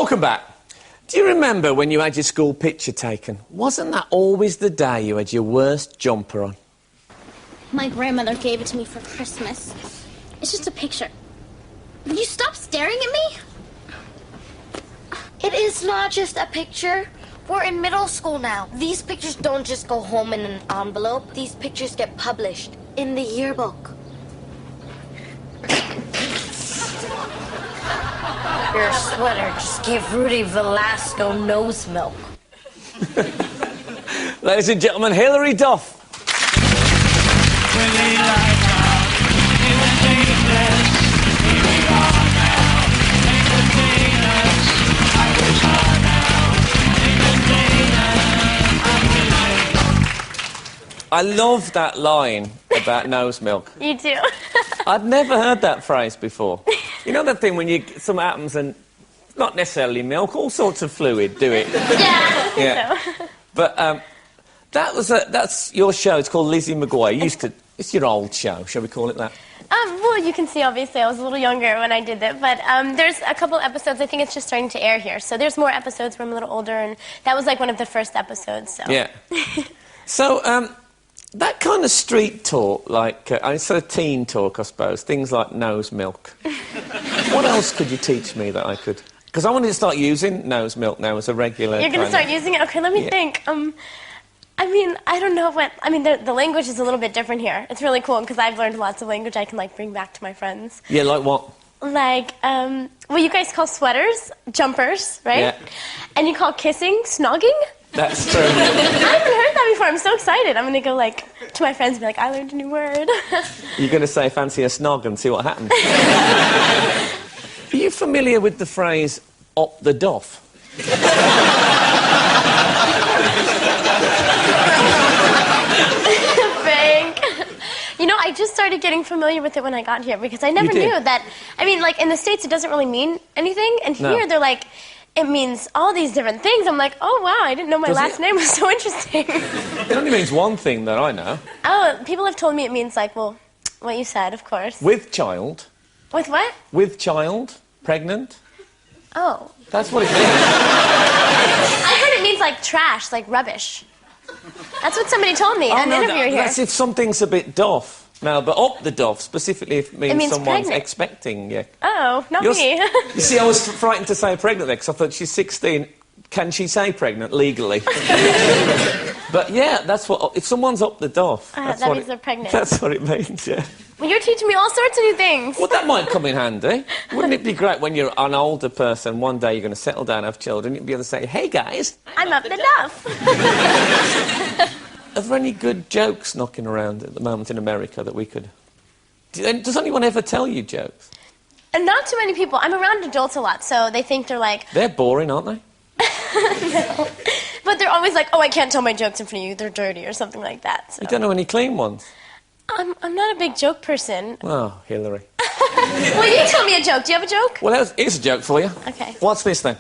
Welcome back. Do you remember when you had your school picture taken? Wasn't that always the day you had your worst jumper on? My grandmother gave it to me for Christmas. It's just a picture. Will you stop staring at me? It is not just a picture. We're in middle school now. These pictures don't just go home in an envelope. These pictures get published in the yearbook. Your sweater just gave Rudy Velasco nose milk. Ladies and gentlemen, Hilary Duff. I love that line about nose milk. You do. I'd never heard that phrase before. You know that thing when something happens and not necessarily milk, all sorts of fluid do it. Yeah. So. But that's your show. It's called Lizzie McGuire. It's your old show. Shall we call it that? Well, you can see, obviously, I was a little younger when I did that, but there's a couple episodes. I think it's just starting to air here, so there's more episodes where I'm a little older, and that was like one of the first episodes. So. Yeah. So. That kind of street talk, like, sort of teen talk, I suppose, things like nose milk. What else could you teach me that I could... Because I wanted to start using nose milk now as a regular... You're going to start using it? Okay, let me think. I mean, I don't know what... I mean, the language is a little bit different here. It's really cool, because I've learned lots of language I can, like, bring back to my friends. Yeah, like what? Like, well, you guys call sweaters jumpers, right? Yeah. And you call kissing snogging? That's true. I haven't heard that before. I'm so excited. I'm going to go, like, to my friends and be like, I learned a new word. You're going to say fancy a snog and see what happens. Are you familiar with the phrase, op the doff? Frank. You know, I just started getting familiar with it when I got here, because I never knew that... I mean, like, in the States, it doesn't really mean anything, and here they're like... It means all these different things. I'm like, oh, wow, I didn't know my last name was so interesting. It only means one thing that I know. Oh, people have told me it means, like, well, what you said, of course. With child. With what? With child. Pregnant. Oh. That's what it means. I heard it means, like, trash, like rubbish. That's what somebody told me in an interview here. That's if something's a bit doff. No, but up the doff, specifically if it means someone's pregnant. expecting, yeah. Oh, not me. You see, I was frightened to say pregnant there, because I thought she's 16. Can she say pregnant legally? But, yeah, that's what... If someone's up the doff... that means they're pregnant. That's what it means, yeah. Well, you're teaching me all sorts of new things. Well, that might come in handy. Wouldn't it be great when you're an older person, one day you're going to settle down, have children, you'd be able to say, hey, guys... I'm up the duff. Are there any good jokes knocking around at the moment in America that we could... Does anyone ever tell you jokes? And not too many people. I'm around adults a lot, so they think they're like... They're boring, aren't they? No. But they're always like, oh, I can't tell my jokes in front of you, they're dirty, or something like that. So. You don't know any clean ones? I'm not a big joke person. Oh, Hilary. Well, you tell me a joke. Do you have a joke? Well, here's a joke for you. Okay. What's this, then?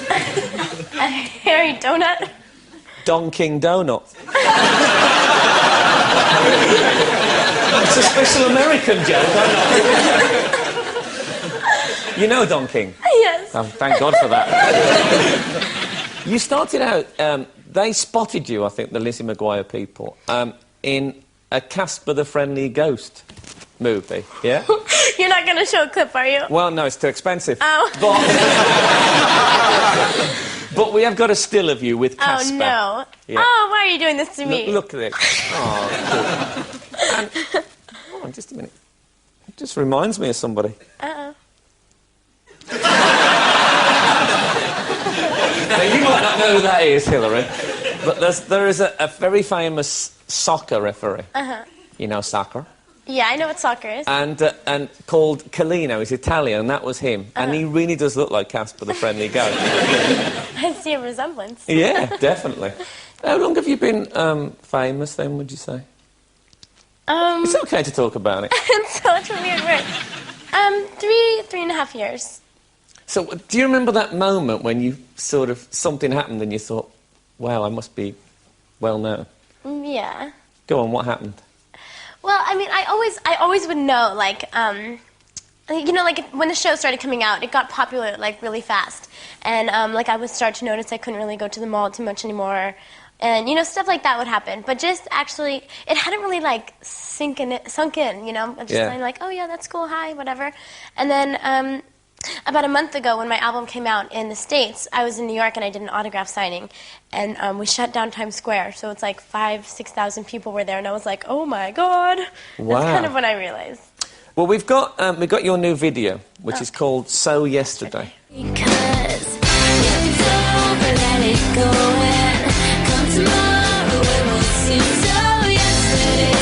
A hairy donut? Don King Donut. It's a special American joke, I know. You know Don King? Yes. Oh, thank God for that. You started out... they spotted you, I think, the Lizzie McGuire people, in a Casper the Friendly Ghost movie, yeah? You're not going to show a clip, are you? Well, no, it's too expensive. Oh. But we have got a still of you with Casper. Oh, no. Yeah. Oh, why are you doing this to me? Look at this. Oh, cool. And, hold on, just a minute. It just reminds me of somebody. Uh-oh. Now, you might not know who that is, Hilary, but there is a very famous soccer referee. Uh-huh. You know soccer? Yeah, I know what soccer is. And called Calino. He's Italian, and that was him. And he really does look like Casper the Friendly Ghost. I see a resemblance. Yeah, definitely. How long have you been famous, then, would you say? It's okay to talk about it. It's such a weird word. 3.5 years. So, do you remember that moment when you sort of... something happened and you thought, wow, I must be well known? Yeah. Go on, what happened? Well, I mean, I always would know, like, you know, like when the show started coming out, it got popular like really fast, and like I would start to notice I couldn't really go to the mall too much anymore, and you know, stuff like that would happen. But just actually, it hadn't really like sunk in. You know, just kind of like, oh yeah, that's cool, hi, whatever. And then about a month ago, when my album came out in the States, I was in New York and I did an autograph signing, and we shut down Times Square. So it's like 5,000-6,000 people were there, and I was like, oh my god. Wow. That's kind of when I realized. Well, we've got your new video, which is called So Yesterday. Because it's over, let it go and come tomorrow it will seem so yesterday,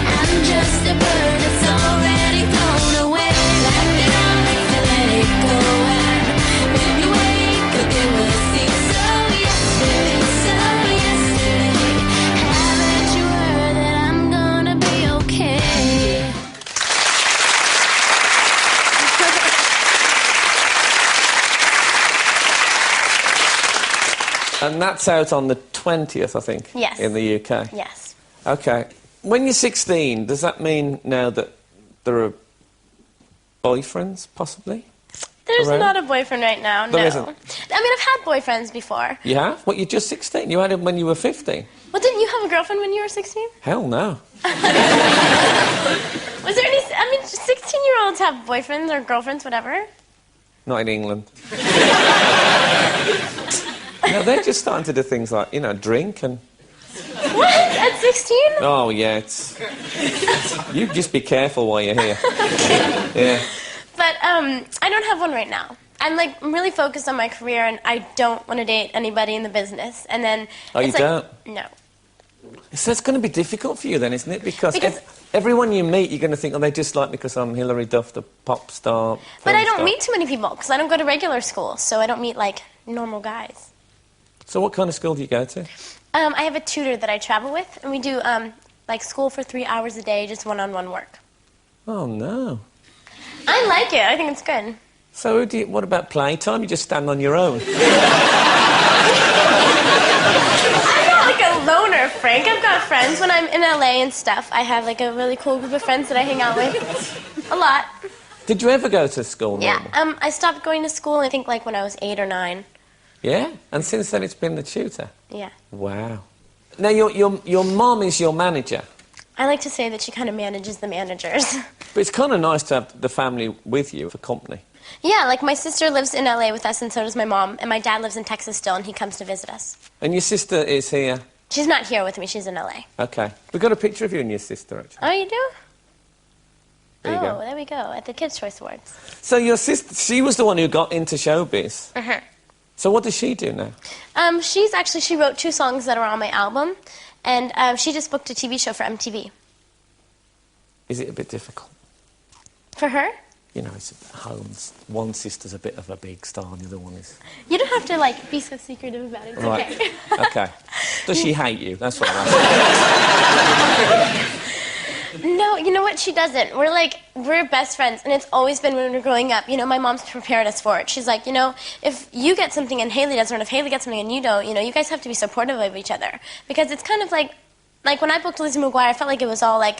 I'm just a bird that's already flown away. Like it on, so let it go and when you wake up it will seem so yesterday. Haven't you heard that I'm gonna be okay? And that's out on the 20th, I think, Yes. in the UK. Yes. Okay. When you're 16, does that mean now that there are boyfriends, possibly? There's Around? not a boyfriend right now, There no. isn't? I mean, I've had boyfriends before. You have? What, you're just 16? You had him when you were 15? Well, didn't you have a girlfriend when you were 16? Hell no. Was there any... I mean, 16-year-olds have boyfriends or girlfriends, whatever. Not in England. No, they're just starting to do things like, you know, drink and... What? At 16? Oh, yeah, it's... You just be careful while you're here. Yeah. But I don't have one right now. I'm like really focused on my career, and I don't want to date anybody in the business. And then Oh, you it's like, don't? No. So it's going to be difficult for you then, isn't it? Because Because- everyone you meet, you're going to think, oh, they just like me because I'm Hilary Duff, the pop star. But film I don't star. meet too many people because I don't go to regular school, so I don't meet like normal guys. So what kind of school do you go to? I have a tutor that I travel with, and we do like school for 3 hours a day, just one-on-one work. Oh, no. I like it. I think it's good. So what about playtime? You just stand on your own? I'm not like a loner, Frank. I've got friends when I'm in LA and stuff. I have like a really cool group of friends that I hang out with a lot. Did you ever go to school? Yeah. normal? I stopped going to school, I think, like when I was 8 or 9. Yeah? And since then it's been the tutor? Yeah. Wow. Now, your mom is your manager. I like to say that she kind of manages the managers. But it's kind of nice to have the family with you for company. Yeah, like my sister lives in LA with us, and so does my mom. And my dad lives in Texas still, and he comes to visit us. And your sister is here? She's not here with me, she's in LA. Okay. We've got a picture of you and your sister, actually. Oh, you do? There you go. There we go, at the Kids' Choice Awards. So your sister, she was the one who got into showbiz. Uh-huh. So what does she do now? She wrote 2 songs that are on my album, and she just booked a TV show for MTV. Is it a bit difficult? For her? You know, it's at home. One sister's a bit of a big star, and the other one is... You don't have to, like, be so secretive about it. It's Right. okay. Okay. Does she hate you? That's what I'm asking. No, you know what? She doesn't. We're best friends, and it's always been when we were growing up. You know, my mom's prepared us for it. She's like, you know, if you get something and Haley doesn't, or if Haley gets something and you don't, you know, you guys have to be supportive of each other. Because it's kind of like when I booked Lizzie McGuire, I felt like it was all like,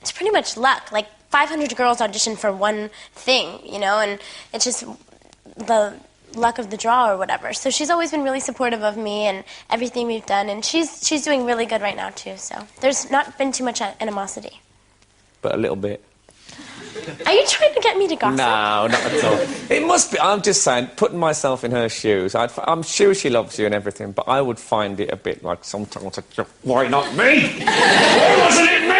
it's pretty much luck. Like, 500 girls auditioned for one thing, you know, and it's just the luck of the draw or whatever. So she's always been really supportive of me and everything we've done, and she's doing really good right now, too. So there's not been too much animosity. But a little bit. Are you trying to get me to gossip? No, not at all. It must be. I'm just saying, putting myself in her shoes. I'm sure she loves you and everything, but I would find it a bit like sometimes, why not me? Why wasn't it me?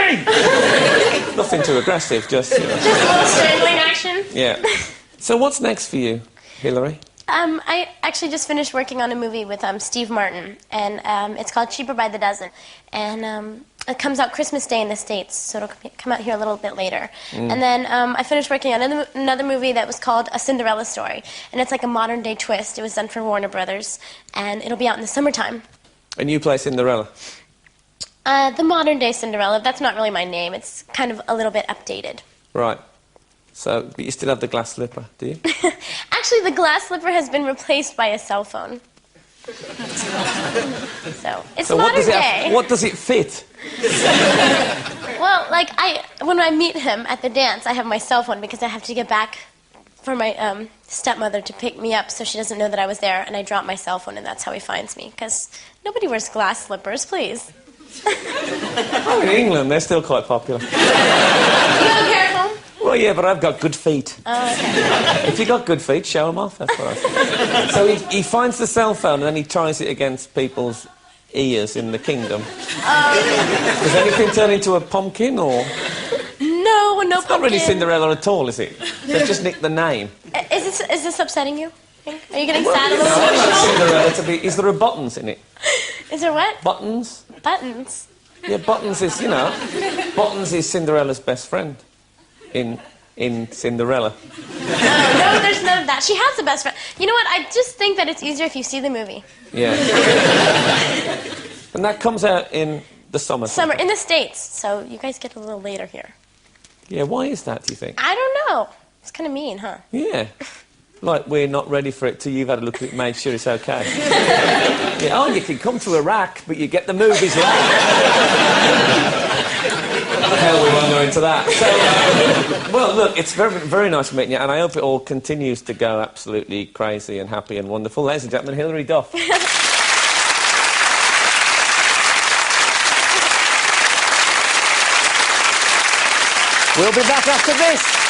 Nothing too aggressive, just... You know. Just a little strangling action? Yeah. So what's next for you, Hilary? I actually just finished working on a movie with Steve Martin, and it's called Cheaper by the Dozen. And it comes out Christmas Day in the States, so it'll come out here a little bit later. And then I finished working on another movie that was called A Cinderella Story, and it's like a modern-day twist. It was done for Warner Brothers, and it'll be out in the summertime. And you play Cinderella? The modern-day Cinderella, that's not really my name. It's kind of a little bit updated. Right. So, but you still have the glass slipper, do you? Actually, the glass slipper has been replaced by a cell phone. So, it's So modern day. what does it fit? Well, like, when I meet him at the dance, I have my cell phone because I have to get back for my stepmother to pick me up so she doesn't know that I was there, and I drop my cell phone, and that's how he finds me. Because nobody wears glass slippers, please. Oh, in England, they're still quite popular. You have a pair at home? Well, yeah, but I've got good feet. Oh, okay. If you got good feet, show them off. That's what I think. So he finds the cell phone and then he tries it against people's ears in the kingdom. Does anything turn into a pumpkin or? No, no. It's not really Cinderella at all, is it? They've just nicked the name. Is this upsetting you? Are you getting Well, sad a it's little not like emotional? Cinderella to be. Is there a buttons in it? Is there what? Buttons? Buttons. Yeah, Buttons is, you know, Buttons is Cinderella's best friend in Cinderella. No, there's none of that. She has a best friend. You know what? I just think that it's easier if you see the movie. Yeah. And that comes out in the summer. Summer, in the States, so you guys get a little later here. Yeah, why is that, do you think? I don't know. It's kind of mean, huh? Yeah. Like we're not ready for it till you've had a look at it, made sure it's okay. Yeah, oh, you can come to Iraq, but you get the movies late. Hell, we won't go into that. So, well, look, it's very, very nice meeting you, and I hope it all continues to go absolutely crazy and happy and wonderful. Ladies and gentlemen, Hilary Duff. We'll be back after this.